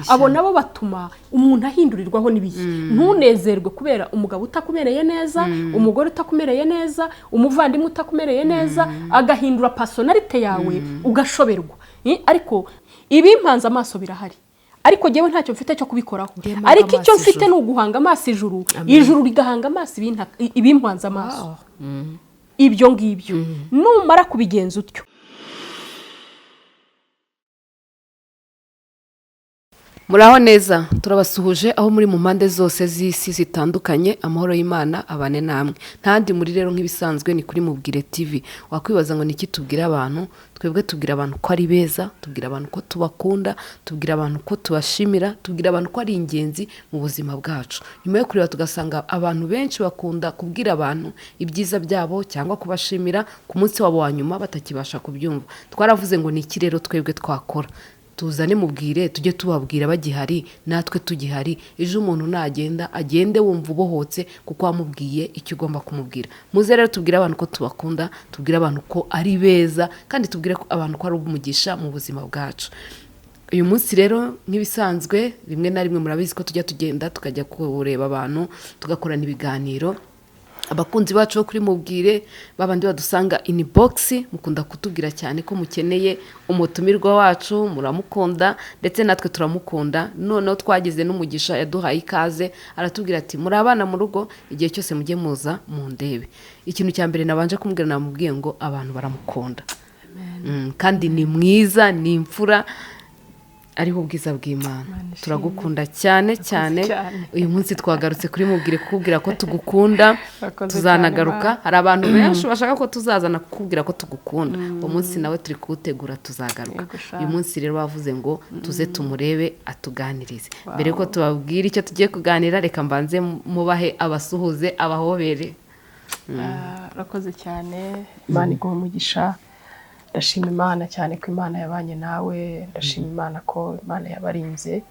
abo nabo batuma umuntu ahindurirwaho n'ibihe ntunezerwe kubera umugabo utakumereye neza umugore utakumereye neza umuvandimwe utakumereye neza agahindura personality yawe ugashoberwa ariko ibimpanze amaso birahari ariko jewe ntacyo mfite cyo kubikoraho ariko icyo mfite ni uguhanga amaso ijuru rigahanga amaso ibimpanze amaso ibyo ngibyo numara kubigenza utyo Muraho neza turabasuhuje aho muri mu mpande zose z'isi zitandukanye amahoro y'Imana abane namwe ntandi muri rero nk'ibisanzwe ni kuri Mubwire TV wakwibaza ngo niki tubwira abantu twebwe tubwira abantu ko ari beza tubwira abantu ko tubakunda tubwira abantu ko tubashimira tubwira abantu ko ari ingenzi mu buzima bwacu nyuma yo kureba tugasanga abantu benshi bakunda kubwira abantu ibyiza byabo cyangwa kubashimira ku munsi wabo wa nyuma batakibasha kubyumva twaravuze ngo niki rero twebwe twakora tuzane Mubwire tujye tubabwira bagihari natwe tugihari ejo umuntu nagenda agende wumva ubohotse kuko wamubwiye icyo ugomba kumubwira muze rero tubwira abantu ko tubakunda tubwira abantu ko ari beza kandi tubwire abantu ko ari umugisha mu buzima bwacu uyu munsi rero nk'ibisanzwe rimwe na rimwe murabizi ko tujya tugenda tukajya kureba abantu tugakorana ibiganiro abakunzi bacu bo kuri Mubwire babandi badusanga inbox mukunda kutubwira cyane ko mukeneye umutumirwa wacu muramukunda ndetse natwe turamukunda noneho twagize n'umugisha yaduhaye ikaze aratubwira ati muri abana mu rugo igihe cyose mujye muza mu ndebe ikintu cya mbere nabanje kumubwira namubwiye ngo abantu baramukunda kandi ni mwiza ni imfura ariho ubwiza bw'Imana turagukunda cyane cyane uyu munsi twagarutse kuri Mubwire kukubwira ko tugukunda tuzanagaruka hari abantu benshi bashaka ko tuzazana kukubwira ko tugukunda uwo munsi nawe turi kuwutegura tuzagaruka uyu munsi rero bavuze ngo tuze tumurebe atuganirize mbere ko tubabwira icyo tugiye kuganira reka mbanze mubahe abasuhuze abahobere rakoze cyane Imana iguha umugisha ndashima Imana cyane ko Imana yabanye nawe ndashima Imana ko Imana yabarinze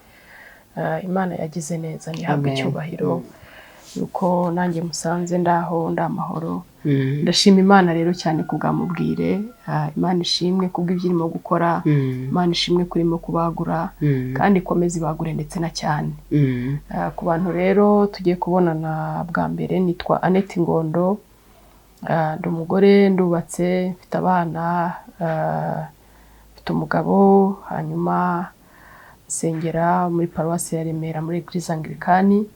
Imana yagize neza nihabwe icyubahiro yuko nanjye musanze ndaho ndamahoro ndashima Imana rero cyane kubwa Mubwire Imana ishimwe kubw'ibyo irimo gukora Imana ishimwe kurimo kubagura kandi ikomeze ibagure ndetse na cyane ku bantu rero tugiye kubonana bwa mbere nitwa Annette Ngondo ndi umugore ndubatse mfite abana mfite umugabo hanyuma nsengera muri paruwasi ya Remera muri Eglise Anglikani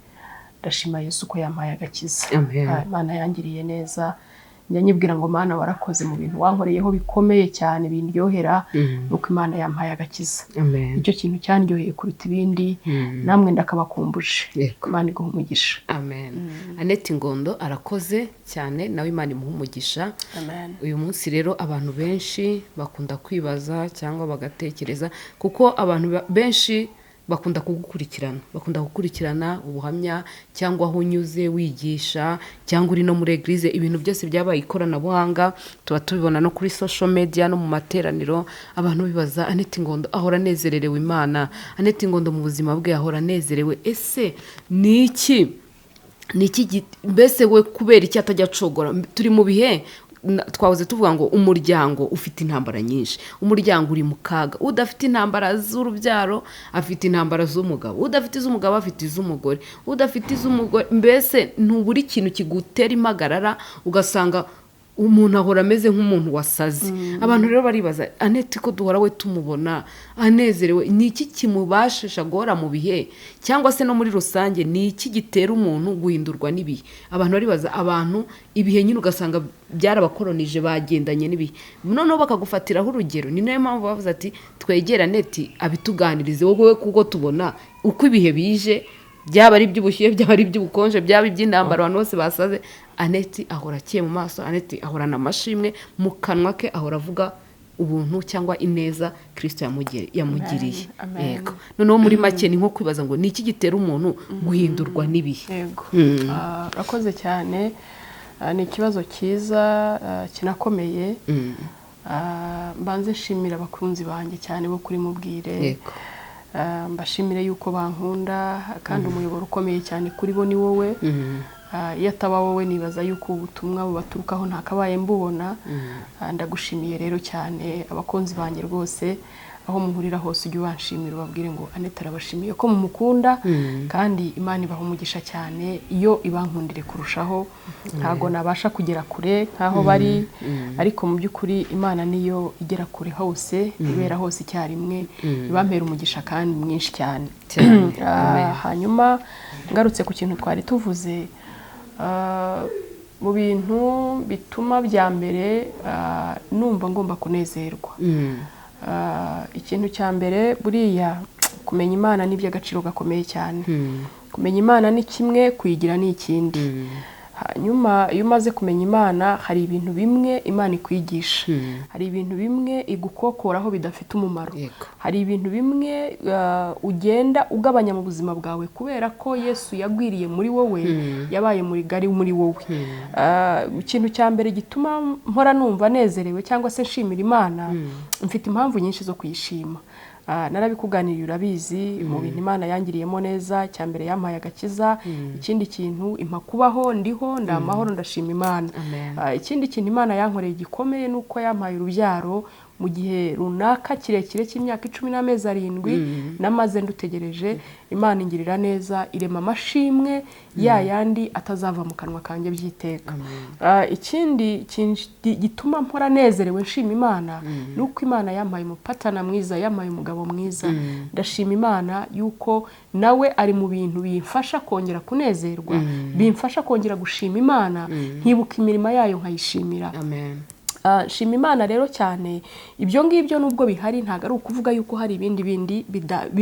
ndashima Yesu ko yampaye agakiza Imana yangiriye neza njya nyibwira ngo Mana warakoze mu bintu wankoreyeho bikomeye cyane bindyohera nuko Imana yampaye agakiza icyo kintu cyandyoheye kuruta ibindi namwe ndakabakumbuje Imana iguha umugisha amen Annette Ngondo arakoze cyane nawe Imana imuha umugisha uyu munsi rero abantu benshi bakunda kwibaza cyangwa bagatekereza kuko abantu benshi bakunda gukurikirana ubuhamya cyangwa aho unyuze wigisha cyangwa uri no muri Eglise ibintu byose byabaye ikoranabuhanga tuba tubibona no kuri social media no mu materaniro abantu bibaza Annette Ngondo ahora nezererewe Imana Annette Ngondo mu buzima bwe ahora nezerewe ese niki mbese we kubera iki atajya acogora turi mu bihe twahoze tuvuga ngo umuryango ufite intambara nyinshi umuryango uri mu kaga udafite intambara z'urubyaro afite intambara z'umugabo udafite iz'umugabo afite iz'umugore udafite iz'umugore mbese ntuburi ikintu kigutera impagarara ugasanga umuntu ahora ameze nk'umuntu wasaze abantu rero baribaza Annette ko duhora we tumubona anezerewe ni iki kimubashisha guhora mu bihe cyangwa se no muri rusange ni iki gitera umuntu guhindurwa n'ibihe abantu baribaza abantu ibihe nyine ugasanga byarabakolonije bagendanye n'ibihe noneho bakagufatiraho urugero ni nayo mpamvu bavuze ati twegera Annette abituganirize wowe kuko tubona uko ibihe bije byaba ari iby'ubushyuhe byaba ari iby'ubukonje byaba iby'intambara abantu bose basaze Annette ahora akiye mu maso Annette ahorana amashimwe mu kanwa ke ahora avuga ubuntu cyangwa ineza Kristo yamugiriye yego noneho muri make ni nko kwibaza ngo ni iki gitera umuntu guhindurwa n'ibihe yego rakoze cyane ni ikibazo cyiza kinakomeye mbanze nshimira abakunzi banjye cyane bo kuri Mubwire yego mbashimire yuko bankunda kandi umuyoboro ukomeye cyane kuri bo ni wowe iyo ataba wowe nibaza yuko ubutumwa bubaturukaho ntakabaye mbubona ndagushimiye rero cyane abakunzi banjye rwose aho muhurira hose ujye ubanshimira ubabwire ngo Annette arabashimiye ko mumukunda kandi Imana ibaha umugisha cyane iyo ibankundire kurushaho ntago nabasha kugera kure nkaho bari ariko mu by'ukuri Imana niyo igera kure hose ibera hose icyarimwe ibampera umugisha kandi mwinshi cyane. Hanyuma ngarutse ku kintu twari tuvuze mu bintu bituma bya mbere numva ngomba kunezerwa. Ikintu cya mbere buriya kumenya Imana ni by'agaciro gakomeye cyane. Kumenya Imana ni kimwe, kuyigira ni ikindi. Hanyuma iyo umaze kumenya Imana hari ibintu bimwe Imana ikwigisha, hari ibintu bimwe igukokoraho bidafite umumaro, hari ibintu bimwe ugenda ugabanya mu buzima bwawe kubera ko Yesu yagwiriye muri wowe, yabaye muri gari muri wowe. Ikintu cya mbere gituma mpora numva nezerewe cyangwa se nshimira Imana, mfite impamvu nyinshi zo kuyishima. Narabikuganiriye urabizi mu bintu Imana yangiriyemo neza. Cya mbere yampaye agakiza, ikindi kintu impa kubaho ndiho ndamahoro ndashima Imana. Ikindi kintu Imana yankoreye gikomeye nuko yampaye urubyaro mu gihe runaka kirekire cy'imyaka 10 n'amezi 7 namaze ndutegereje. Imana ingirira neza, irema amashimwe yandi atazava mu kanwa kanjye byiteka. Ikindi gituma mpora nezerewe nshima Imana nuko Imana yampaye umupatana mwiza, yampaye umugabo mwiza. Ndashima Imana yuko nawe ari mu bintu bimfasha kongera kunezerwa, bimfasha kongera gushima Imana, nkibuka imirimo yayo nkayishimira. Amen. Shima Imana rero cyane. Ibyo ngibyo nubwo bihari ntago ari ukuvuga yuko hari ibindi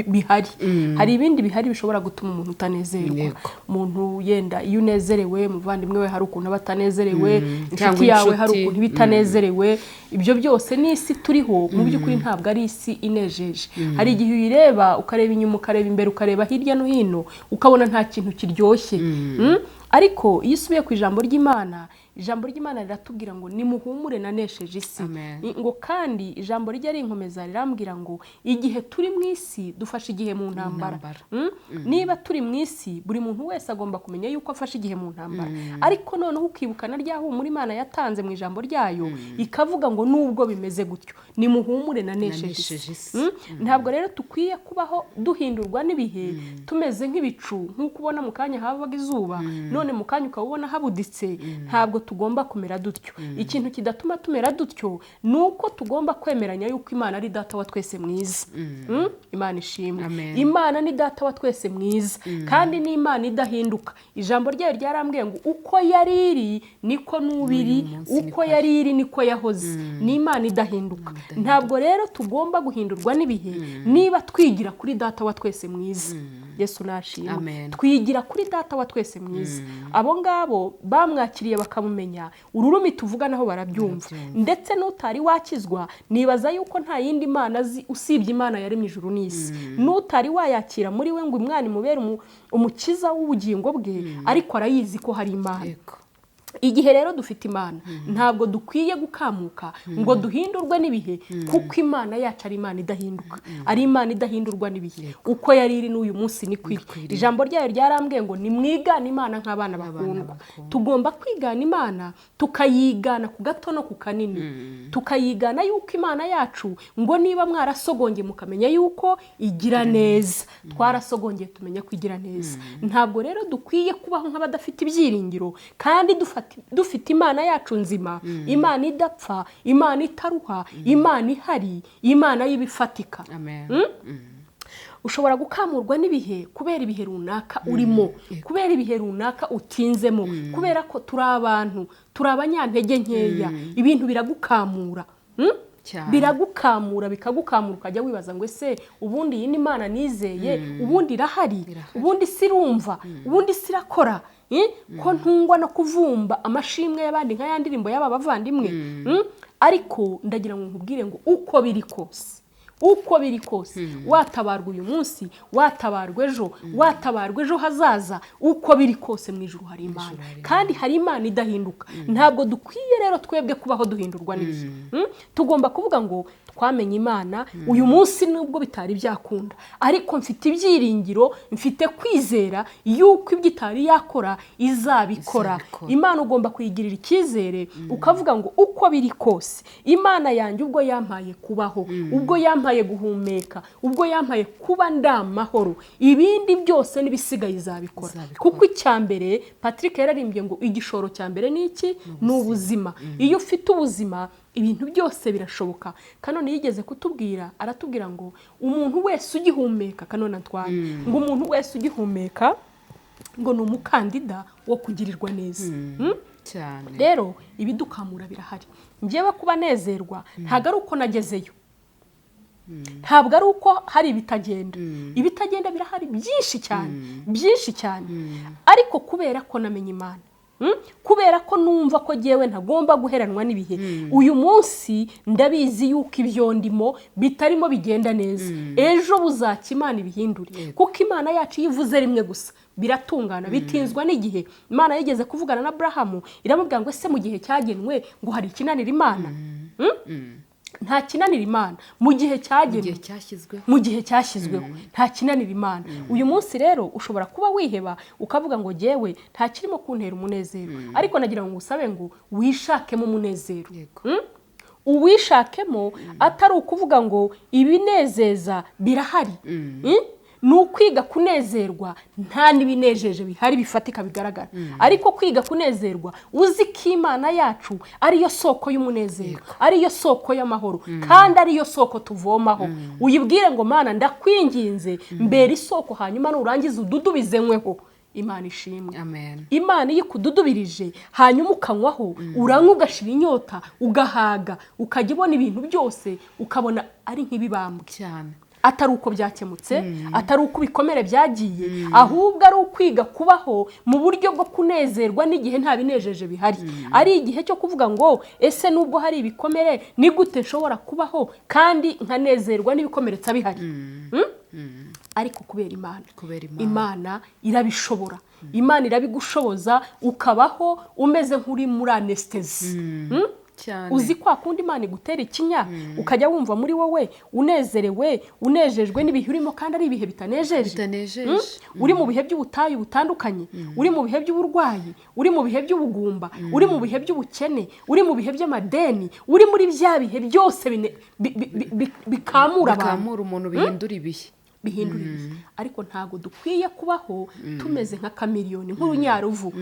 bihari. Hari ibindi bihari bishobora gutuma umuntu utanezerwa. Umuntu yenda iyo unezerewe, muvandimwe we hari ukuntu batanezerewe, inshuti yawe hari ukuntu bitanezerewe. Ibyo byose ni isi turiho, mu by'ukuri ntabwo ari isi inejeje. Hari igihe uyireba ukareba inyuma, ukareba imbere, ukareba hirya no hino, ukabona nta kintu kiryoshye. Ariko iyo usubiye ku ijambo ry'Imana, ijambo ry'Imana riratubwira ngo nimuhumure nanesheje isi. Ngo kandi ijambo rijya rinkomeza rirambwira ngo igihe turi mu isi dufashe igihe mu ntambara. Niba turi mu isi buri muntu wese agomba kumenya yuko afashe igihe mu ntambara. Ariko noneho ukibukana ryaho muri Imana yatanze mu ijambo ryayo ikavuga ngo nubwo bimeze gutyo nimuhumure nanesheje isi. Ntabwo rero tukwiye kubaho duhindurwa n'ibihe tumeze nk'ibicu nk'uko ubona mu kanya habaga izuba none mu kanya ukabona habuditse. Ntabwo tugomba kumera dutyo. Ikintu kidatuma tumera dutyo nuko tugomba kwemeranya yuko Imana ari data wa twese mwiza. Imana ishimwe. Imana ni data wa twese mwiza kandi ni Imana idahinduka. Ijambo ryayo ryarambwiye ngo uko yari iri niko nubiri, uko yari iri niko yahoze. Ni Imana idahinduka. Ntabwo rero tugomba guhindurwa n'ibihe niba twigira kuri data wa twese mwiza. Yesu nashimwe. Twigira kuri data wa twese mwiza. Abo ngabo bamwakiriye bakamumenya, ururumi tuvuga naho barabyumva. Ndetse n'utari wakizwa nibaza yuko nta yindi Mana usibye Imana yaremye ijuru n'isi. N'utari wayakira muri we ngo umwana imubere umukiza w'ubugingo bwe, ariko arayizi ko hari Imana. Igihe rero dufite Imana ntabwo dukwiye gukamuka ngo duhindurwe n'ibihe, kuko Imana yacu ari Imana idahinduka, ari Imana idahindurwa n'ibihe. Uko yari iri n'uyu munsi ni kwiri. Ijambo ryayo ryarambwiye ngo nimwigane Imana nk'abana bakundwa. Tugomba kwigana Imana, tukayigana ku gato no ku kanini. Tukayigana yuko Imana yacu ngo niba mwarasogongye mukamenya yuko igira neza, twarasogongye tumenya ko igira neza. Ntabwo rero dukwiye kubaho nk'abadafite ibyiringiro kandi dufite Imana yacu nzima, Imana idapfa, Imana itaruha, Imana ihari, Imana y'ibifatika. Ushobora gukamurwa n'ibihe kubera ibihe runaka urimo, kubera ibihe runaka utinzemo, kubera ko turi abantu, turi abanyantege nkeya. Ibintu biragukamura. Biragukamura bikagukamura ukajya wibaza ngo ese ubundi iyi ni Imana nizeye, ubundi irahari, ubundi sirumva, ubundi sirakora. Ko ntungwa no kuvumba amashimwe y'abandi nka ya ndirimbo y'aba bavandimwe. Ariko ndagira ngo nkubwire ngo uko biri kose watabarwa uyu munsi, watabarwa ejo hazaza, uko biri kose mu ijuru hari Imana kandi hari Imana idahinduka. Ntabwo dukwiye rero twebwe kubaho duhindurwa n'ibihe. Tugomba kuvuga ngo twamenye Imana uyu munsi nubwo bitari byakunda, ariko mfite ibyiringiro, mfite kwizera yuko ibyo itari yakora izabikora. Imana ugomba kuyigirira icyizere ukavuga ngo uko uko biri kose imana yanjye ubwo yampaye kubaho, ubwo yampaye guhumeka, ubwo yampaye kuba ndamahoro, ibindi byose n'ibisigaye izabikora. Kuko icyambere Patrick yararimbye ngo igishoro cyambere ni iki? Ni ubuzima. Iyo ufite ubuzima ibintu byose birashoboka. Kanone yigeze kutubwira, aratubwira ngo umuntu wese ugihumeka, Kanone Antoine, ngo umuntu wese ugihumeka ngo ni umukandida wo kugirirwa neza. cyane. Rero ibidukamura birahari. Njyewe kuba nezerwa ntago ari uko nagezeyo, ntabwo ari uko hari ibitagenda. Ibitagenda birahari byinshi cyane, ariko kubera ko namenye Imana, kubera ko numva ko jyewe ntagomba guheranwa n'ibihe, uyu munsi ndabizi yuko ibyo ndimo bitarimo bigenda neza, ejo buzaki Imana ibihindure. Kuko Imana yacu yivuze rimwe gusa biratungana, bitinzwa n'igihe. Imana yigeze kuvugana na Abrahamu iramubwira ngo ese mu gihe cyagenwe ngo hari ikinanira Imana? Nta kinanira Imana mu gihe cyagenwe, mu gihe cyashyizweho nta kinanira Imana. Uyu munsi rero ushobora kuba wiheba ukavuga ngo jyewe nta kirimo kuntera umunezero, ariko nagira ngo usabe ngo wishakemo umunezero. Uwishakemo atari ukuvuga ngo ibinezeza birahari, ni ukwiga kunezerwa nta n'ibinejeje bihari bifatika bigaragara, ariko kwiga kunezerwa uzi ko Imana yacu ariyo soko y'umunezero, ariyo soko y'amahoro, kandi ariyo soko tuvomaho. Uyibwire ngo Mana ndakwinginze mbere isoko, hanyuma nurangiza ududubizenkweho. Imana ishimwe. Amen. Imana iyo ikududubirije hanyuma ukanywaho, uranywa ugashira inyota, ugahaga, ukajya ubona ibintu byose ukabona ari nk'ibibambwe cyane. Atari uko byakemutse, atari uko bikomere byagiye, ahubwo ari ukwiga kubaho mu buryo bwo kunezerwa n'igihe nta binejeje bihari. Ari igihe cyo kuvuga ngo ese nubwo hari ibikomere ni gute nshobora kubaho kandi nkanezerwa n'ibikomeretsa bihari. Ariko kubera Imana irabishobora. Imana irabigushoboza ukabaho umeze nk'uri muri anestesi. Uzi kwa kundi Imana igutera ikinya ukajya wumva muri wowe unezerewe, unejejwe n'ibihe urimo kandi ari ibihe bitanejeje. Uri mu bihe by'ubutayu butandukanye, uri mu bihe by'uburwayi, uri mu bihe by'ubugumba, uri mu bihe by'ubukene, uri mu bihe by'amadeni, uri muri bya bihe byose bikamura umuntu, bihindura ibihe. Ariko ntago dukwiye kubaho tumeze nka kamiliyoni, nk'urunyaruvu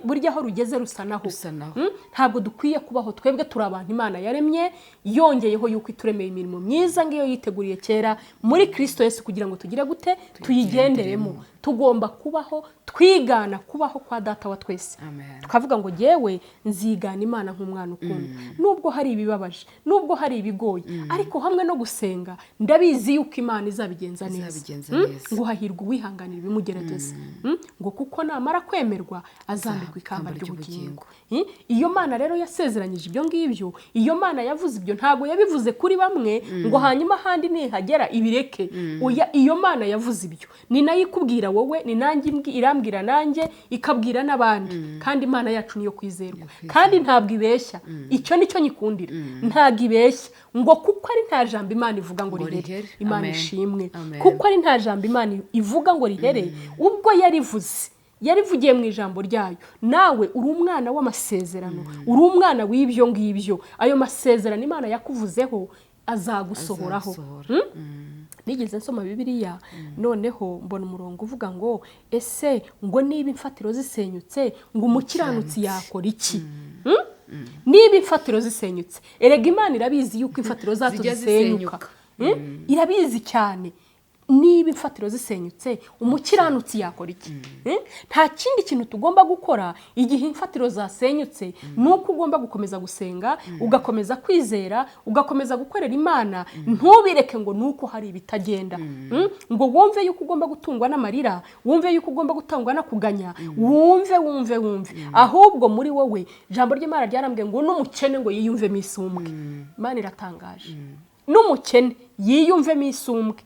burya aho rugeze rusa naho. Ntabwo dukwiye kubaho twebwe turi abantu Imana yaremye, yongeyeho yuko ituremeye imirimo myiza ngiyo yiteguriye kera muri Kristo Yesu kugira ngo tugire gute tuyigenderemo. Tugomba kubaho twigana kubaho kwa Data wa twese. Tukavuga ngo jyewe nzigana Imana nk'umwana ukunda, nubwo hari ibibabaje, nubwo hari ibigoye, ariko hamwe no gusenga ndabizi yuko Imana izabigenza neza. Ngo hahirwa uwihanganira ibimugerageza, ngo kuko namara kwemerwa azambikwa ikamba ry'ubugingo. Iyo Mana rero yasezeranyije ibyo ngibyo, iyo Mana yavuze ibyo ntago yabivuze kuri bamwe ngo hanyuma handi nihagera ibireke. Iyo Mana yavuze ibyo ni nayo ikubwira wowe, ni nanjye irambwira nanjye, ikabwira n'abandi. Kandi Imana yacu niyo kwizerwa, kandi ntabwo ibeshya. Icyo nicyo nyikundira, ntabwo ibeshya ngo kuko ari nta jambo Imana ivuga ngo rihere. Imana ishimwe. Kuko ari nta jambo Imana ivuga ngo rihere, ubwo yarivugiye mu ijambo ryayo. Nawe uri umwana w'amasezerano, uri umwana w'ibyo ngibyo. Ayo masezerano Imana yakuvuzeho azagusohoraho. Nigeze nsoma Bibiliya, noneho mbona umurongo uvuga ngo ese ngo niba imfatiro zisenyutse ngo umukiranutsi yakora iki? Niba imfatiro zisenyutse, erega Imana irabizi yuko imfatiro zacu zisenyuka. Irabizi cyane. Niba imfatiro zisenyutse umukiranutsi yakora iki? Nta kindi kintu tugomba gukora igihe imfatiro zasenyutse, nuko ugomba gukomeza gusenga, ugakomeza kwizera, ugakomeza gukorera Imana. Ntubireke ngo nuko hari ibitagenda, ngo wumve yuko ugomba gutungwa n'amarira, wumve yuko ugomba gutangwa no kuganya, wumve. Ahubwo muri wowe ijambo ry'Imana ryarambwiye ngo n'umukene ngo yiyumvemo isumbwe. Imana iratangaje. N'umukene yiyumvemo isumbwe.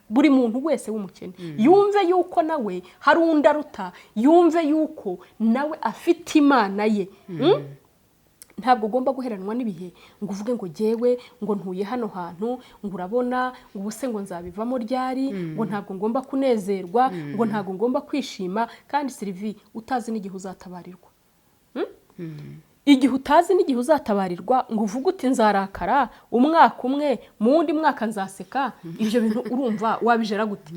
Buri muntu wese w'umukene yumve yuko nawe hari undi aruta, yumve yuko nawe afite Imana ye. Ntabwo ugomba guheranwa n'ibihe ngo uvuge ngo jyewe ngo ntuye hano hantu, ngo urabona ngo ubuse ngo nzabivamo ryari, ngo ntabwo ngomba kunezerwa, ngo ntabwo ngomba kwishima, kandi Sylvie utazi n'igihe uzatabarirwa. igihe utazi n'igihe uzatabarirwa ngo uvuge uti nzarakara umwaka umwe mu wundi mwaka nzaseka, ibyo bintu urumva wabijera gute?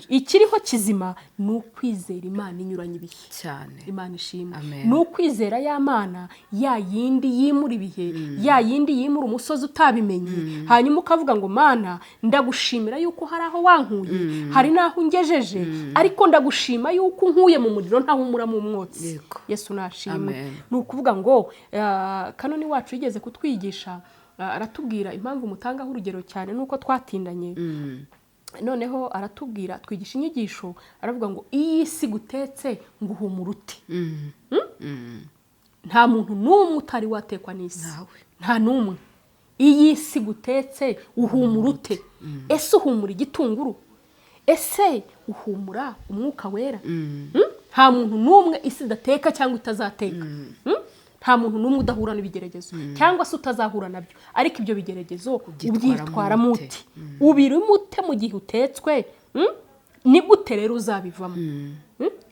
Ikiriho kizima ni ukwizera Imana inyuranye ibihe cyane. Imana ishimwe. Ni ukwizera ya Mana ya yindi yimura ibihe, ya yindi yimura umusozi utabimenye, hanyuma ukavuga ngo Mana ndagushimira yuko hari aho wankuye, hari n'aho ungejeje, ariko ndagushima yuko unkuye mu muriro ntahumura mu mwotsi. Yesu nashimwe. Ni ukuvuga ngo kanoni wacu yigeze kutwigisha, aratubwira impamvu mutangaho urugero cyane nuko twatindanye. Noneho aratubwira, twigisha inyigisho, aravuga ngo iyi si gutetse ngo uhumura uti. Nta muntu n'umwe utari watekwa n'isi, nta n'umwe. Iyi si gutetse uhumura ute? Ese uhumura igitunguru? Ese uhumura umwuka wera? Nta muntu n'umwe isi idateka cyangwa itazateka. Nta muntu n'umwe udahura n'ibigeragezo cyangwa se utazahura nabyo, ariko ibyo bigeragezo ubyitwara muti, ubiri mute mu gihe utetswe. Ni gute rero uzabivamo?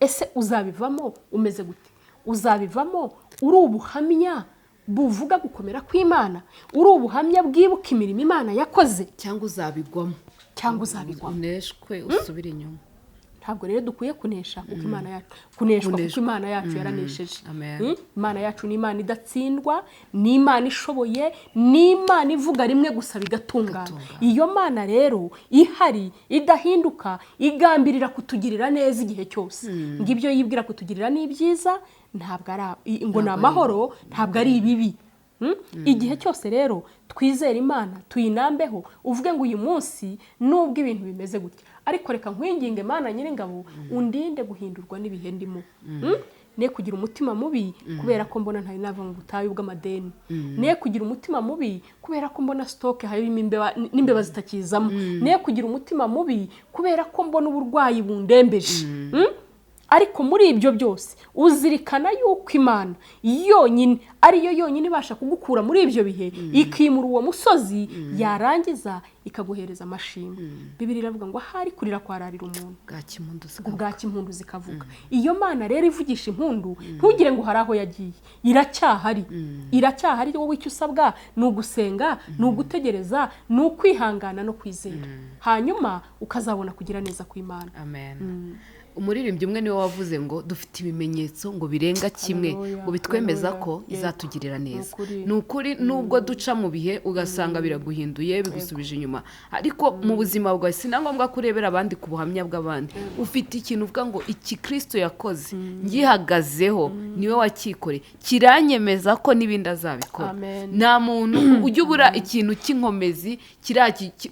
Ese uzabivamo umeze gute? Uzabivamo uri ubuhamya buvuga gukomera kw'Imana, uri ubuhamya bwibuka imirimo Imana yakoze, cyangwa uzabigwamo, uneshwe usubire inyuma. Ntabwo rero dukwiye kunesha kuko Imana yacu kuneshwa kuko Imana yacu yaranesheje. Imana yacu ni Imana idatsindwa, ni Imana ishoboye, ni Imana ivuga rimwe gusa bigatungana. Iyo Mana rero ihari idahinduka, igambirira kutugirira neza igihe cyose. Ngibyo yibwira kutugirira ni byiza, ntabwo ari ngo ni amahoro, ntabwo ari ibibi. Igihe cyose rero twizera Imana, tuyinambeho, uvuge ngo uyu munsi nubwo ibintu bimeze gutya, ariko reka nkwinginge Mana Nyiringabo, undinde guhindurwa n'ibihe ndimo. Ne kugira umutima mubi kubera ko mbona ntari nava mu butayu bw'amadeni. Ne kugira umutima mubi kubera ko mbona stock harimo n'imbeba zitakizamo. Ne kugira umutima mubi kubera ko mbona uburwayi bundembeje. Ariko muri ibyo byose uzirikana yuko Imana yonyine ariyo yonyine ibasha kugukura muri ibyo bihe, ikimura uwo musozi, yarangiza ikaguhereza amashimwe. Bibiliya iravuga ngo ahari kurira kwararira umuntu, bwaki impundu zikavuga. Iyo Mana rero ivugisha impundu, ntugire ngo hari aho yagiye, iracyahari. Iracyahari. Wowe icyo usabwa ni ugusenga, ni ugutegereza, ni ukwihangana no kwizera, hanyuma ukazabona kugira neza kw'Imana. Umuririmbyi umwe niwe wavuze ngo dufite ibimenyetso ngo birenga kimwe ngo bitwemeza ko izatugirira neza. Ni ukuri nubwo duca mu bihe ugasanga biraguhinduye, bigusubije inyuma, ariko mu buzima bwawe si na ngombwa kurebera abandi ku buhamya bw'abandi. Ufite ikintu uvuga ngo iki Kristo yakoze ngihagazeho, niwe wakikoreye, kiranyemeza ko n'ibindi azabikora. Nta muntu ujya ubura ikintu cy'inkomezi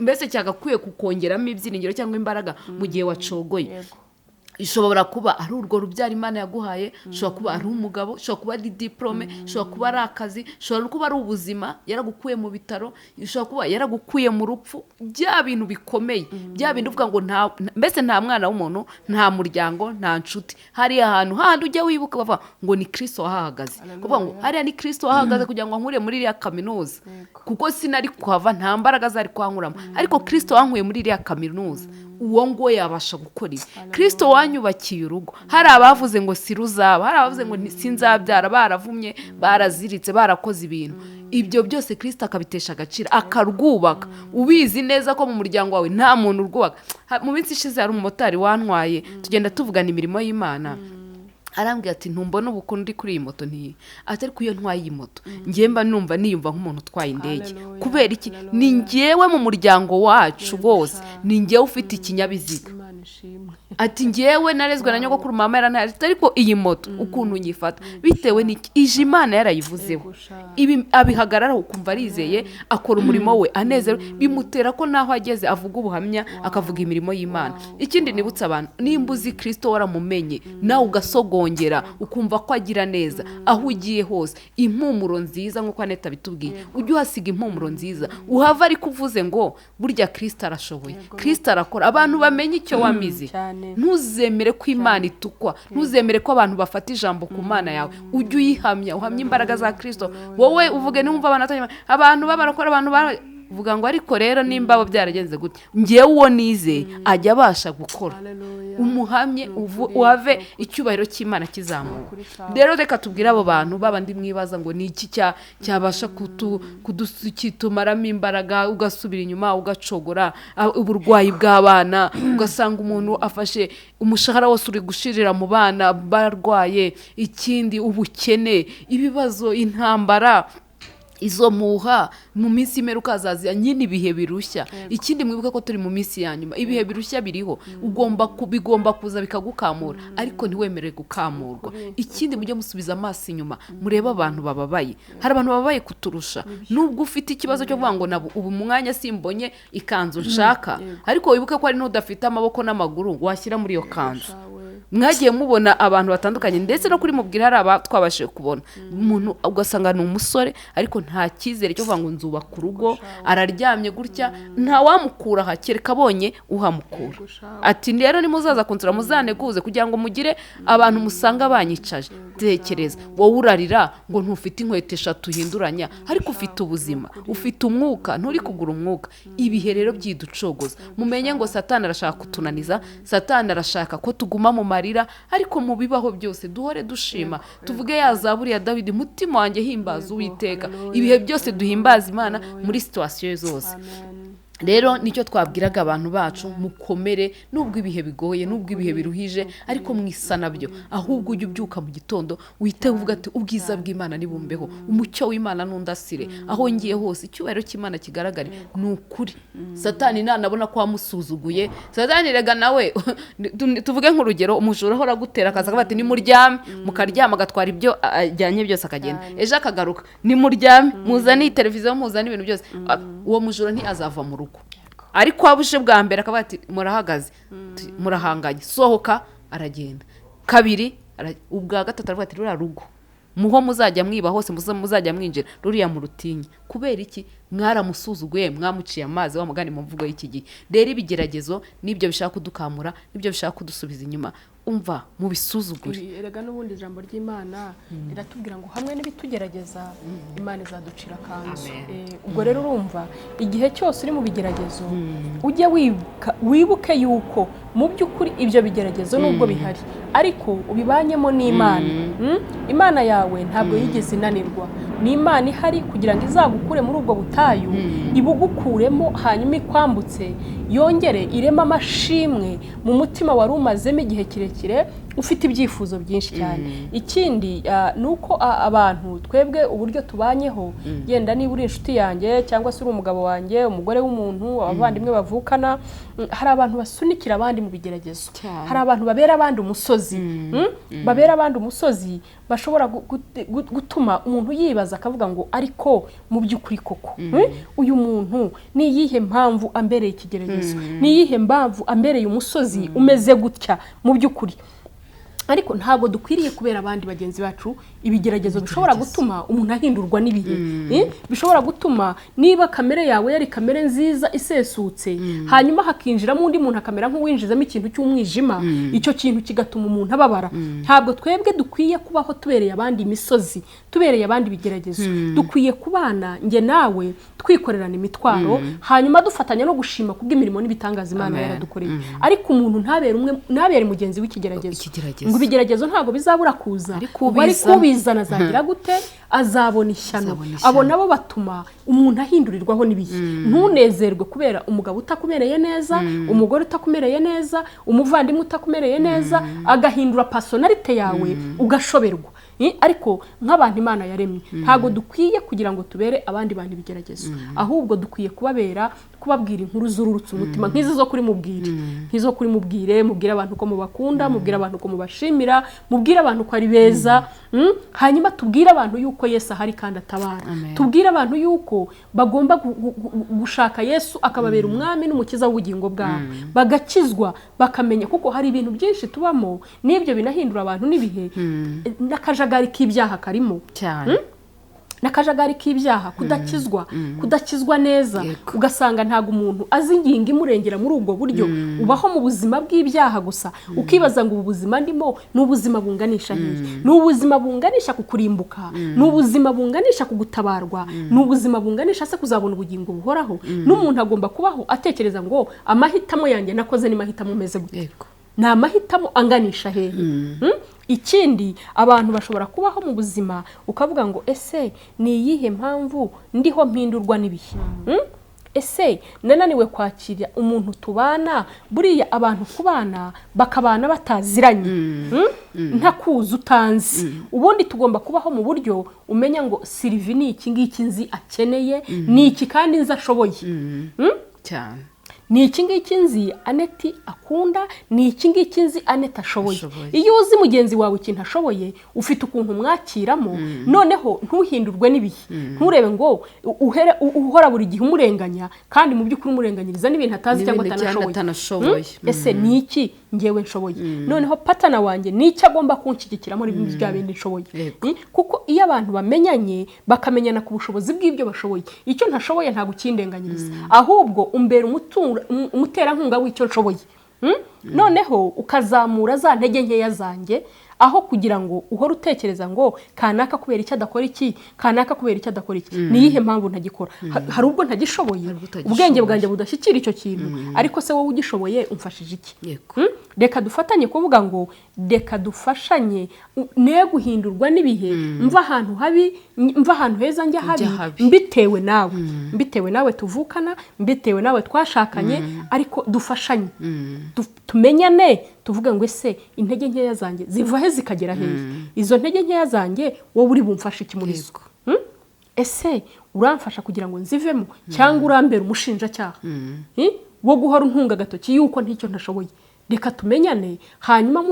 mbese cyagakwiye kukongeramo ibyiringiro cyangwa imbaraga mu gihe wacogoye. Ishobora kuba ari urwo rubyaro Imana yaguhaye, ishobora kuba ari umugabo, ishobora kuba ari diplome, ishobora kuba ari akazi, ishobora kuba ari ubuzima yaragukuye mu bitaro, ishobora kuba yaragukuye mu rupfu. Bya bintu bikomeye, bya bintu uvuga ngo mbese nta mwana w'umuntu, nta muryango, nta nshuti, hari ahantu handi ujya wibuka bavuga ngo ni Kristo wahahagaze, kuvuga ngo hariya ni Kristo wahahagaze kugira ngo nkure muri iriya kaminuza, kuko sinari kuhava, nta mbaraga zari kwankuramo, ariko Kristo wankuye muri iriya kaminuza. Uwo ngo yabasha gukora ibi. Kristo wanyubakiye urugo, hari abavuze ngo siruzaba, hari abavuze ngo sinzabyara, baravumye, baraziritse, barakoze ibintu. Ibyo byose Kristo akabitesha agaciro, akarwubaka, ubizi neza ko mu muryango wawe nta muntu urwubaka. Mu minsi ishize hari umumotari wantwaye, tugenda tuvugana imirimo y'Imana, arambwira ati ntumbona ubukuntu ndi kuri iyi moto ntiyi, atari ku iyo ntwaye iyi moto ngiye mba numva niyumva nk'umuntu utwaye indege. Kubera iki? Ni ngewe mu muryango wacu bose, ni ngewe ufite ikinyabiziga. Ati ngewe narezwe na nyogokuru, mama yarantwaye, ariko iyi moto ukuntu nyifata bitewe n'iki ije Imana yarayivuzeho, ibi abihagararaho ukumva arizeye, akora umurimo we anezerewe, bimutera ko naho ageze avuga ubuhamya, akavuga imirimo y'Imana. Ikindi nibutsa abantu, nimba uzi Kristo waramumenye, nawe ugasogongera ukumva ko agira neza aho ugiye hose, impumuro nziza nk'uko Aneta bitubwiye, ujye uhasiga impumuro nziza, uhava ariko uvuze ngo burya Kristo arashoboye, Kristo arakora. Abantu bamenye icyo wamize, ntuzemere ko Imana itukwa, ntuzemere ko abantu bafata ijambo ku Mana yawe, ujye uyihamya, uhamye imbaraga za Kristo. Wowe uvuge numva abantu b'abarakora, abantu uvuga ngo ariko rero nimba abo byaragenze gutya ngewe uwo nizeye ajya abasha gukora umuhamye wave icyubahiro cy'Imana kizamuka. Rero reka tubwire abo bantu babandi mwibaza ngo ni iki cyabasha kutumaramo imbaraga, ugasubira inyuma ugacogora, uburwayi bw'abana ugasanga umuntu afashe umushahara wose uri gushirira mu bana barwaye, ikindi ubukene, ibibazo, intambara, izo muha mu minsi imeruka azaza nyine ibihe birushya. Ikindi mwibuke ko turi mu minsi ya nyuma, ibihe birushya biriho, bigomba kuza bikagukamura ariko ntiwemere gukamurwa. Ikindi mujye musubiza amaso inyuma murebe abantu bababaye. Hari abantu bababaye kuturusha, nubwo ufite ikibazo cyo kuvuga ngo ubu mwanya simbonye ikanzu nshaka, ariko wibuke ko ari n'udafite amaboko n'amaguru washyira muri iyo kanzu. Mwagiye mubona abantu batandukanye ndetse no kuri mubwira hari aba twabashije kubona umuntu ugasanga ni umusore ariko nta cyizere cyo kuvuga ngo nzubaka urugo, araryamye gutya nta wamukura aha kereka abonye uhamukura. Ati rero nimuzaza kunsura muzaneguze kugira ngo mugire abantu musanga banyicaje. Tekereza wowe urarira ngo ntufite inkweto 3 uhinduranya ariko ufite ubuzima, ufite umwuka, nturi kugura umwuka. Ibihe rero byiducogoza, mumenye ngo Satani arashaka kutunaniza, Satani arashaka ko tuguma mu marira, ariko mu bibaho byose duhore dushima. Tuvuge ya Zaburi ya Dawidi, mutima wanjye himbaza Uwiteka. Ibihe byose duhimbaza Imana muri situation zose. Rero nicyo twabwiraga abantu bacu, mukomere nubwo ibihe bigoye, nubwo ibihe biruhije, ariko mwisana byo. Ahubwo ujye ubyuka mu gitondo wite uvuga ati ubwiza bw'Imana nibumbeho, umucyo w'Imana nundasire, aho ngiye hose icyubahiro cy'Imana kigaragare. Nukuri Satani nanabona ko wamusuzuguye, Satani rega nawe tuvuge nk'urugero, umujura ahora gutera akaza akabati ni muryame, mukaryama agatwara ibyo ajyanye byose akagenda, ejo akagaruka ni muryame, muzane televiziyo, muzane ibintu byose, uwo mujura ntiazava mu rugo. Ariko abuje bwa mbere akabati murahagaze, murahanganye, sohoka, aragenda. Kabiri ubwa gatatu aravuga ati rura rugo muho muzajya mwiba hose, muzajya mwinjira ruriya mu rutinyi. Kubera iki? Mwaramusuzuguye, mwamuciye amazi wa mugani mu mvugo y'iki gihe. Rero ibigeragezo nibyo bishaka kudukamura, nibyo bishaka kudusubiza inyuma. Umva mu bisuzugure. Erega n'ubundi ijambo ry'Imana riratubwira ngo hamwe n'ibitugerageza Imana izaducira kanzu. Ubwo rero urumva igihe cyose uri mu bigeragezo ujye wibuke yuko mu by'ukuri ibyo bigeragezo nubwo bihari ariko ubibanyemo n'Imana. Imana yawe ntabwo yigeze inanirwa, ni Imana ihari kugira ngo izagukure muri ubwo butayu, ibugukuremo hanyuma ikwambutse, yongere irema amashimwe mu mutima wari umazemo igihe kirekire ufite ibyifuzo byinshi cyane. Ikindi nuko abantu twebwe uburyo tubanyeho, yenda niba uri inshuti yanjye cyangwa se uri umugabo wanjye, umugore w'umuntu, abavandimwe bavukana, hari abantu basunikira abandi mu bigeragezo. Hari abantu babera abandi umusozi, babera abandi umusozi, bashobora gutuma umuntu yibaza akavuga ngo ariko mu by'ukuri koko uyu muntu ni iyihe mpamvu ambereye ikigeragezo, ni iyihe mpamvu ambereye umusozi umeze gutya mu by'ukuri. Ariko ntabwo dukwiriye kubera abandi bagenzi bacu ibigeragezo bishobora gutuma umuntu ahindurwa n'ibihe. Bishobora gutuma niba kamere yawe yari kamere nziza isesutse, hanyuma hakinjiramo undi muntu akamera nk'uwinjizamo ikintu cy'umwijima, icyo kintu kigatuma umuntu ababara. Ntabwo twebwe dukwiye kubaho tubereye abandi imisozi, tubereye abandi bigeragezo. Dukwiye kubana nge nawe twikorerana imitwaro, hanyuma dufatanya no gushima kubw'imirimo n'ibitangaza Imana yaradukoreye. Ariko umuntu ntabere mugenzi w'ikigeragezo. Ibigeragezo ntabwo bizabura kuza, ariko ubizana azagira gute? Azabona ishyano. Abo nabo batuma umuntu ahindurirwaho n'ibihe. Ntunezerwe kubera umugabo utakumereye neza, umugore utakumereye neza, umuvandimwe utakumereye neza, agahindura personality yawe ugashoberwa. Ariko nk'abantu Imana yaremye ntabwo dukwiye kugira ngo tubere abandi bantu ibigeragezo, ahubwo dukwiye kubabwira inkuru zururutse umutima nk'izo zo kuri mubwire, nk'izo kuri mubwire, mubwira abantu ko mubakunda, mubwira abantu ko mubashimira, mubwira abantu ko ari beza, hanyuma tubwire abantu yuko Yesu ahari kandi atabara. Tubwire abantu yuko bagomba gushaka Yesu akababera umwami n'umukiza w'ubugingo bwabo, bagakizwa bakamenya kuko hari ibintu byinshi tubamo n'ibyo binahindura abantu n'ibihe, n'akajagari k'ibyaha karimo cyane. n'akajagari k'ibyaha, kudakizwa neza, ugasanga ntabwo umuntu azi ingingo imurengera muri ubwo buryo, ubaho mu buzima bw'ibyaha gusa, ukibaza ngo ubu buzima ndimo ni ubuzima bunganisha hehe, ni ubuzima bunganisha ku kurimbuka, ni ubuzima bunganisha ku gutabarwa, ni ubuzima bunganisha se kuzabona ubugingo buhoraho. N'umuntu agomba kubaho atekereza ngo amahitamo yanjye nakoze ni mahitamo meze gute, ni amahitamo anganisha hehe. Ikindi, abantu bashobora kubaho mu buzima ukavuga ngo ese ni iyihe mpamvu ndiho mpindurwa n'ibihe, ese nananiwe kwakira umuntu tubana. Buriya abantu kubana bakabana bataziranye, ntakuzi utanzi. Ubundi tugomba kubaho mu buryo umenya ngo Sylvie ni iki ngiki nzi akeneye, ni iki kandi nzi ashoboye cyane, ni iki ngiki nzi Aneti akunda, ni iki ngiki nzi Aneti ashoboye. Iyo uzi mugenzi wawe ikintu ashoboye, ufite ukuntu mwakiramo, noneho ntuhindurwe n'ibihe, nturebe ngo uhora buri gihe umurenganya kandi mu by'ukuri umurenganyiriza n'ibintu atazi cyangwa atanashoboye. Ese ni iki ngewe nshoboye, noneho patana wanjye ni icyo agomba kunshyigikira muri bya bindi nshoboye. Kuko iyo abantu bamenyanye bakamenyana ku bushobozi bw'ibyo bashoboye, icyo ntashoboye ntabwo ukindenganyiriza, ahubwo umbera umuterankunga w'icyo nshoboye. Noneho ukazamura za ntege nkeya zanjye, aho kugira ngo uhore utekereza ngo kanaka kubera icyo adakora iki, kanaka kubera icyo adakora iki, ni iyihe mpamvu ntagikora. Hari ubwo ntagishoboye, ubwenge bwanjye budashyikira icyo kintu, ariko se wowe ugishoboye umfashije iki? Reka dufatanye kuvuga ngo reka dufashanye, ne guhindurwa n'ibihe, mva ahantu habi mva ahantu heza njya habi, mbitewe nawe tuvukana, mbitewe nawe twashakanye, ariko dufashanye, tumenyane, tuvuga ngo ese intege nkeya zanjye ziva he zikagera hehe, izo ntege nkeya zanjye wowe uri bumfashe iki muri zo? Ese uramfasha kugira ngo nzivemo, cyangwa urambera umushinjacyaha wo guhora untunga agatoki yuko nticyo ntashoboye? Reka tumenyane, hanyuma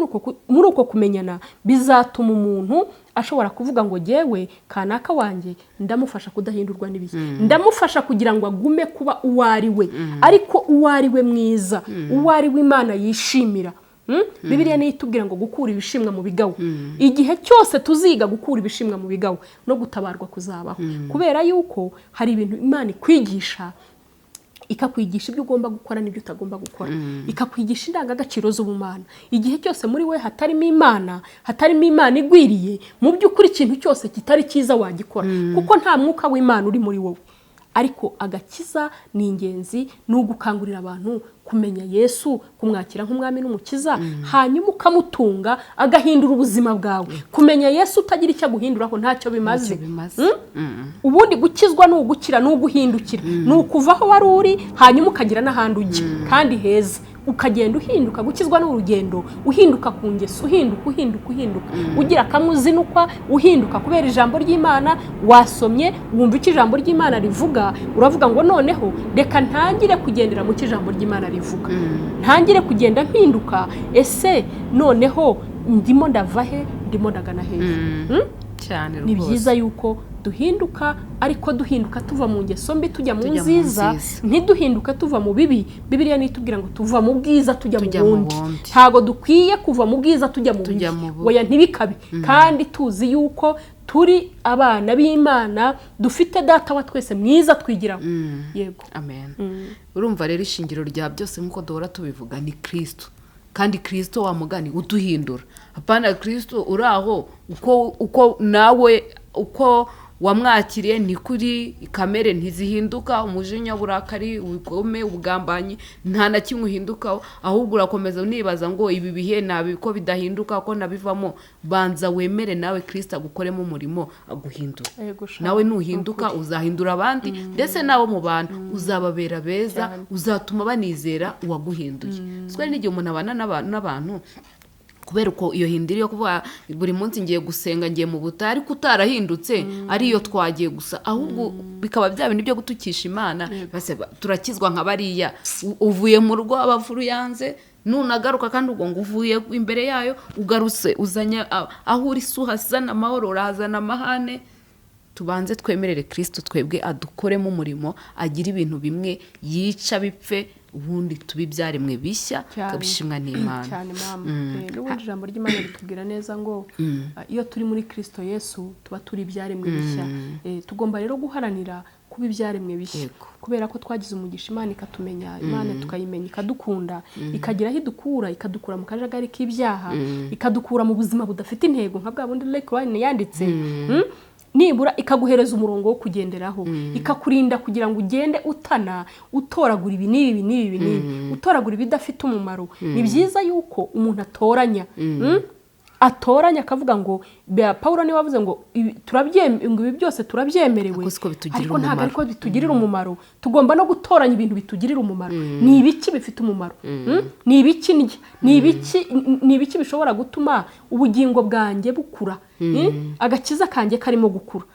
muri uko kumenyana bizatuma umuntu ashobora kuvuga ngo jyewe kanaka wanjye ndamufasha kudahindurwa n'ibihe, ndamufasha kugira ngo agume kuba uwo ari we, ariko uwo ari we mwiza, uwo ari we Imana yishimira. Bibiliya niyo itubwira ngo gukura ibishimwa mu bigawa. Igihe cyose tuziga gukura ibishimwa mu bigawa no gutabarwa kuzabaho, kubera yuko hari ibintu Imana ikwigisha, ikakwigisha ibyo ugomba gukora n'ibyo utagomba gukora, ikakwigisha indangagaciro z'ubumana. Igihe cyose muri we hatarimo Imana igwiriye, mu by'ukuri ikintu cyose kitari cyiza wagikora, kuko nta mwuka w'Imana uri muri wowe. Ariko agakiza ni ingenzi, ni ugukangurira abantu kumenya Yesu, kumwakira nk'umwami n'umukiza, hanyuma ukamutunga agahindura ubuzima bwawe. Kumenya Yesu utagira icyo aguhinduraho ntacyo bimaze. Ubundi gukizwa ni ugukira, ni uguhindukira, ni ukuva aho wari uri hanyuma ukagira n'ahandi ujya kandi heza, ukagenda uhinduka. Gukizwa ni urugendo, uhinduka ku ngeso, uhinduka ugira akamuzinukwa, uhinduka kubera ijambo ry'Imana wasomye, wumva icyo ijambo ry'Imana rivuga, uravuga ngo noneho reka ntangire kugendera mu cyo ijambo ry'Imana rivuga, ntangire kugenda mpinduka. Ese noneho ndimo ndava he, ndimo ndagana hehe? Ni byiza yuko duhinduka, ariko duhinduka tuva mu ngeso mbi tujya mu nziza, ntiduhinduka tuva mu bibi. Bibiliya nitubwira ngo tuva mu bwiza tujya mu bundi. Ntago dukwiye kuva mu bwiza tujya mu bundi, oya ntibikabe. Kandi tuzi yuko turi abana b'Imana, dufite data wa twese mwiza twigiraho. Yego, amen. Urumva rero ishingiro rya byose nk'uko duhora tubivuga ni Kristo, kandi Kristo wa mugani uduhindura. Hapana Kristo uraho uko nawe uko wamwakiriye ni kuri kamere ntizihinduka, umujinya, burakari, ubugome, ubugambanyi, nta na kimwe uhindukaho, ahubwo urakomeza unibaza ngo ibi bihe nabi ko bidahinduka, ko nabivamo. Banza wemere nawe Kristo agukoremo umurimo aguhindura. Nawe nuhinduka uzahindura abandi, ndetse nabo mu bantu uzababera beza, uzatuma banizera uwaguhinduye. Swe n'igihe umuntu abana n'abantu kubera uko iyo hindiri yo kuvuga buri munsi ngiye gusenga, ngiye mu butayu, ariko utarahindutse ariyo twagiye gusa, ahubwo bikaba bya bintu byo gutukisha Imana. Base turakizwa nka bariya, uvuye mu rugo abavuru yanze, nunagaruka kandi ubwo ngo uvuye imbere yayo, ugarutse uzanya aho uri suhazana amahoro, urazana amahane. Tubanze twemerere Kristo twebwe adukoremo umurimo, agira ibintu bimwe yica bipfe, ubundi tuba ibyaremwe bishya tukabishimwa n'Imana cyane mama. N'ubundi ijambo ry'Imana ritubwira neza ngo iyo turi muri Kristo Yesu tuba turi ibyaremwe bishya. Tugomba rero guharanira kuba ibyaremwe bishya kubera ko twagize umugisha Imana ikatumenya, Imana tukayimenya ikadukunda, ikagira aho idukura, ikadukura mu kajagari k'ibyaha, ikadukura mu buzima budafite intego nka bwa bundi Rick Warren yanditse, nibura ikaguhereza umurongo wo kugenderaho, ikakurinda kugira ngo ugende utoragura ibi n'ibi, utoragura ibidafite umumaro. Ni byiza yuko umuntu atoranya akavuga ngo Paulo niwe wavuze ngo ibi byose turabyemerewe, ariko ntabwo ariko bitugirira umumaro. Tugomba no gutoranya ibintu bitugirira umumaro. Ni ibiki bifite umumaro? Ni ibiki ndya? Ni ibiki bishobora gutuma ubugingo bwanjye bukura, agakiza kanjye karimo gukura?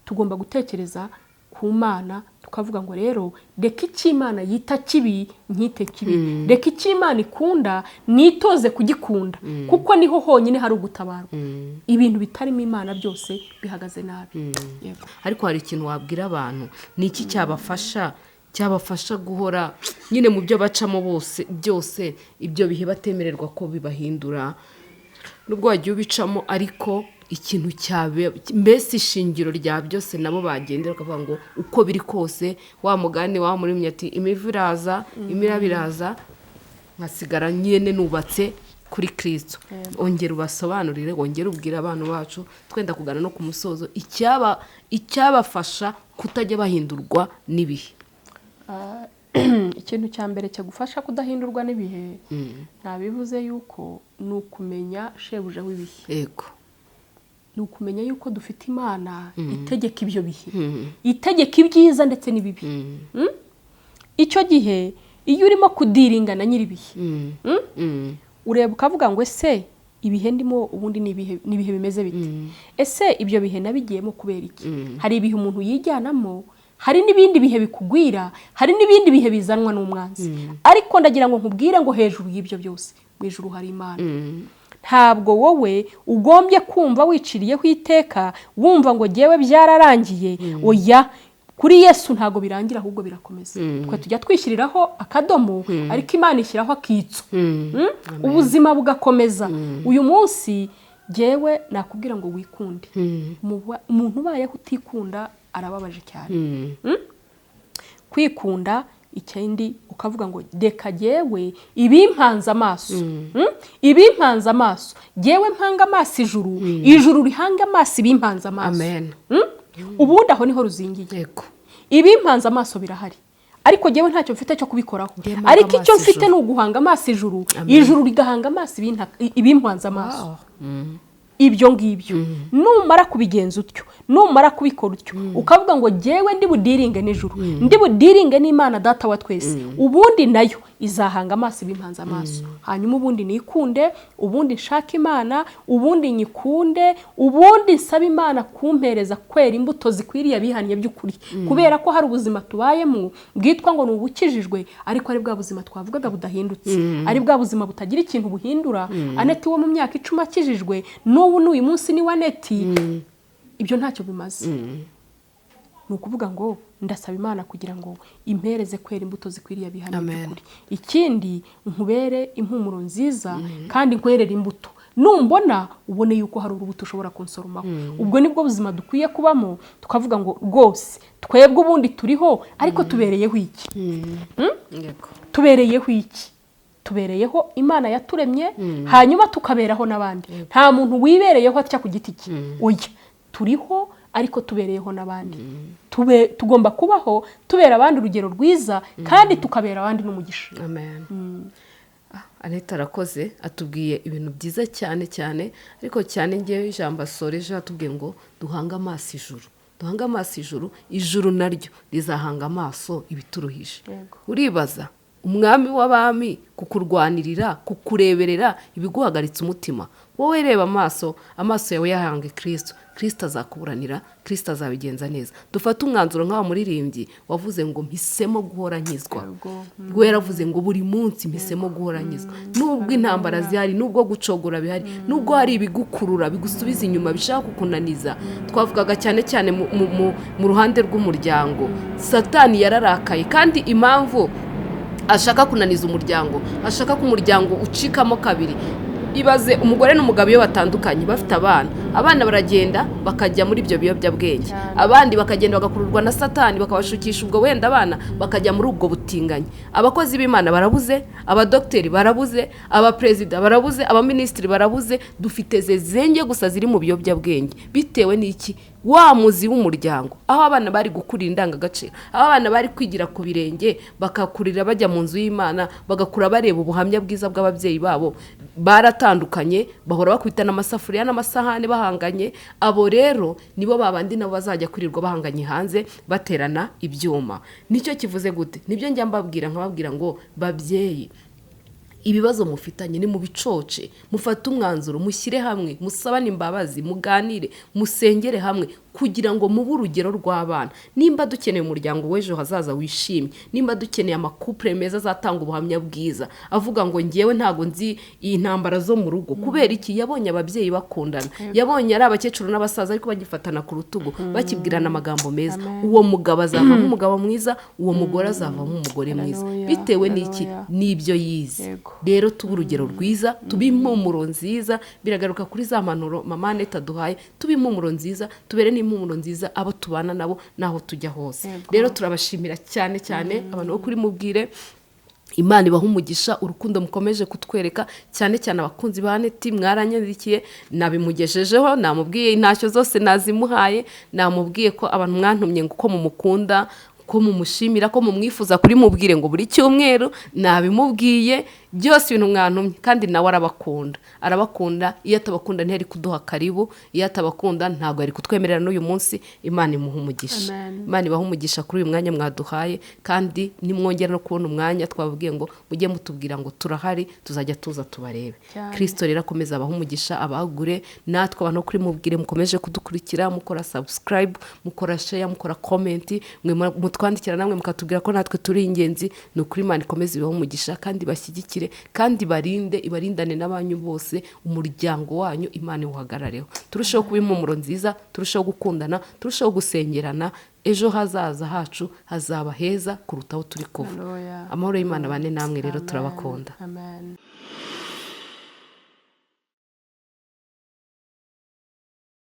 Tugomba gutekereza ku Mana tukavuga ngo rero reka icyo Imana yita kibi nkite kibi, reka icyo Imana ikunda nitoze kugikunda, kuko niho honyine hari ugutabarwa. Ibintu bitarimo Imana byose bihagaze nabi. Ariko hari ikintu wabwira abantu, ni iki cyabafasha guhora nyine mu byo bacamo byose ibyo bihe batemererwa ko bibahindura, nubwo wagiye ubicamo, ariko ikintu cyabe mbese ishingiro rya byose nabo bagendera bakavuga ngo uko biri kose wa mugani wa muri ati imivu iraza imiraba iraza, nkasigara nyene nubatse kuri Kristo. Ongera ubasobanurire, wongera ubwira abantu bacu twenda kugana no ku musozo icyabafasha kutajya bahindurwa n'ibihe. Ikintu cya mbere cyagufasha kudahindurwa n'ibihe, nabivuze yuko ni ukumenya shebuja w'ibihe. Yego, ni ukumenya yuko dufite Imana itegeka ibyo bihe, itegeka ibyiza ndetse n'ibibi. Icyo gihe iyo urimo kudiringana nyiribihe, ureba ukavuga ngo ese ibihe ndimo ubundi n'ibihe bimeze bite? Ese ibyo bihe nabigiyemo kubera iki? Hari ibihe umuntu yijyanamo, hari n'ibindi bihe bikugwira, hari n'ibindi bihe bizanwa n'umwanzi. Ariko ndagira ngo nkubwire ngo hejuru y'ibyo byose mu ijuru hari Imana. Ntabwo wowe ugombye kumva wiciriyeho iteka wumva ngo jyewe byararangiye. Oya, kuri Yesu ntago birangira, ahubwo birakomeza. Twe tujya twishyiriraho akadomo, ariko Imana ishyiraho akitso, ubuzima bugakomeza. Uyu munsi jyewe nakubwira ngo wikunde. Umuntu ubayeho utikunda arababaje cyane. Kwikunda ikindi ukavuga ngo deka jyewe ibimpanze amaso, ibimpanze amaso, jyewe mpanga amaso ijuru rihanga amaso ibimpanze amaso. Amen. Ubundi aho niho ruzingiye. Ibimpanze amaso birahari, ariko jyewe ntacyo mfite cyo kubikoraho. Ariko icyo mfite ni uguhanga amaso ijuru rigahanga amaso ibimpanze amaso. Ibyo ngibyo numara kubigenza utyo, numara kubikora utyo, ukavuga ngo jyewe ndi budiringe n'ijuru, ndi budiringe n'Imana data wa twese, ubundi nayo izahanga amaso ibimpanze amaso. Hanyuma ubundi nikunde, ubundi nshaka Imana, ubundi nyikunde, ubundi nsaba Imana kumpereza kwera imbuto zikwiriye abihaniye by'ukuri. Kubera ko hari ubuzima tubayemo bwitwa ngo ni ubukijijwe, ariko ari bwa buzima twavugaga budahindutse, ari bwa buzima butagira ikintu buhindura. Aneti wo mu myaka 10 akijijwe, n'uyu munsi ni waneti, ibyo ntacyo bimaze. Ni ukuvuga ngo ndasaba Imana kugira ngo impereze kwera imbuto zikwiriye abihaniye by'ukuri. Ikindi nkubere impumuro nziza kandi nkwerere imbuto, numbona ubone yuko hari urubuto ushobora konsoromaho. Ubwo nibwo buzima dukwiye kubamo, tukavuga ngo rwose twebwe ubundi turiho, ariko tubereyeho iki? Tubereyeho iki? Tubereyeho Imana yaturemye, hanyuma tukaberaho n'abandi. Nta muntu wibereyeho atya ku giti cye. Oya, turiho ariko tubereyeho n'abandi. Tugomba kubaho tubera abandi urugero rwiza, kandi tukabera abandi n'umugisha. Amen. Aneta arakoze, atubwiye ibintu byiza cyane cyane, ariko cyane ngewe ijambo asoreje atubwiye ngo duhanga amaso ijuru. Duhanga amaso ijuru naryo rizahanga amaso ibituruhije. Uribaza umwami w'abami kukurwanirira, kukureberera ibiguhagaritse umutima. Wowe reba amaso yawe yahange Kristo. Kristo azakuburanira, Kristo azabigenza neza. Dufate umwanzuro nk'awa muririmbyi wavuze ngo mpisemo guhora nkizwa. Ubwo yaravuze ngo buri munsi mpisemo guhora nkizwa. Nubwo intambara zihari, nubwo gucogora bihari, nubwo hari ibigukurura bigusubiza inyuma bishaka kukunaniza. Twavugaga cyane cyane mu ruhande rw'umuryango. Satani yararakaye, kandi impamvu ashaka kunaniza umuryango, ashaka ko umuryango ucikamo kabiri. Ibaze umugore n'umugabo iyo batandukanye bafite abana baragenda bakajya muri ibyo biyobyabwenge, abandi bakagenda bagakururwa na Satani bakabashukisha ubwo wenda abana bakajya muri ubwo butinganyi. Abakozi b'Imana barabuze, abadokiteri barabuze, abaperezida barabuze, abaminisitiri barabuze. Dufite zezenge gusa ziri mu biyobyabwenge. Bitewe n'iki? Wa muzi w'umuryango, aho abana bari gukurira indangagaciro, aho abana bari kwigira ku birenge, bakakurira bajya mu nzu y'Imana, bagakura bareba ubuhamya bwiza bw'ababyeyi babo. Baratandukanye, bahora bakubitana amasafuriya n'amasahane bahanganye. Abo rero nibo babandi nabo bazajya kurirwa bahanganye hanze baterana ibyuma. Nicyo kivuze gute? Nibyo njya mbabwira, nkababwira ngo babyeyi, ibibazo mufitanye ni mu bicoce, mufate umwanzuro, mushyire hamwe, musabane imbabazi, muganire, musengere hamwe, kugira ngo mube urugero rw'abana. Nimba dukeneye umuryango w'ejo hazaza wishimye, nimba dukeneye amakupure meza azatanga ubuhamya bwiza, avuga ngo ngewe ntago nzi iyi ntambara zo mu rugo. Kubera iki? Yabonye ababyeyi bakundana, yabonye ari abakecuru n'abasaza ariko bagifatana ku rutugu, bakibwirana amagambo meza. Uwo mugabo azavamo umugabo mwiza, uwo mugore azavamo umugore mwiza. Bitewe n'iki? N'ibyo yize. Rero tuba urugero rwiza, tuba impumuro nziza. Biragaruka kuri za mpanuro mama Aneta duhaye, tuba impumuro nziza, tubere n'impumuro nziza abo tubana nabo naho tujya hose. Rero turabashimira cyane cyane abantu bo kuri Mubwire. Imana ibaha umugisha, urukundo mukomeje kutwereka, cyane cyane abakunzi ba Aneti. Mwaranyandikiye, nabimugejejeho, namubwiye intashyo zose nazimuhaye, namubwiye ko abantu mwantumye ngo uko mumukunda, ko mumushimira, ko mumwifuza kuri Mubwire ngo buri cyumweru. Nabimubwiye byose ibintu mwantumye, kandi nawe arabakunda. Iyo atabakunda ntiyari kuduha karibu, iyo atabakunda ntabwo yari kutwemerera n'uyu munsi. Imana imuha umugisha. Imana ibaha umugisha kuri uyu mwanya mwaduhaye, kandi nimwongera no kubona umwanya twababwiye ngo mujye mutubwira ngo turahari, tuzajya tuza tubarebe. Kristo rero akomeza abaha umugisha, abagure. Natwe abantu kuri Mubwire mukomeje kudukurikira, mukora subscribe, mukora share, mukora comment, mutwandikira namwe mukatubwira ko natwe turi ingenzi. Ni ukuri Imana ikomeze ibaha umugisha, kandi bashyigikire, kandi ibarindane n'abanyu bose. Umuryango wanyu Imana iwuhagarareho. Turusheho kuba impumuro nziza, turusheho gukundana, turusheho gusengerana. Ejo hazaza hacu hazaba heza kuruta aho turi kuva. Amahoro y'Imana bane namwe rero turabakunda. Amen.